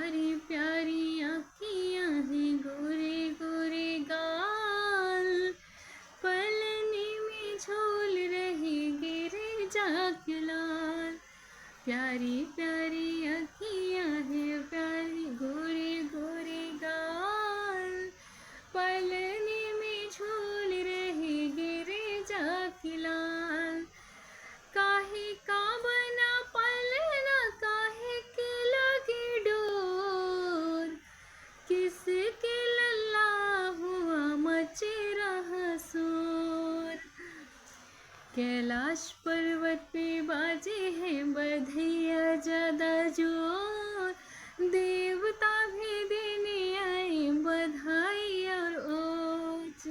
प्यारी प्यारी आँखियाँ हैं, गोरे गोरे गाल, पलने में झूल रही गिरिजा के लाल। प्यारी प्यारी आँखियाँ हैं, प्यारी गोरे गोरे गाल, पलने में झूल रही गिरिजा की लाल। काहे का बना पलना, काहे के लगी डोर, किसके लल्ला हुआ मचे रहा शोर। कैलाश पर्वत पे बाजे हैं बधैया ज्यादा जोर, देवता भी देने आए बधाई और ओज।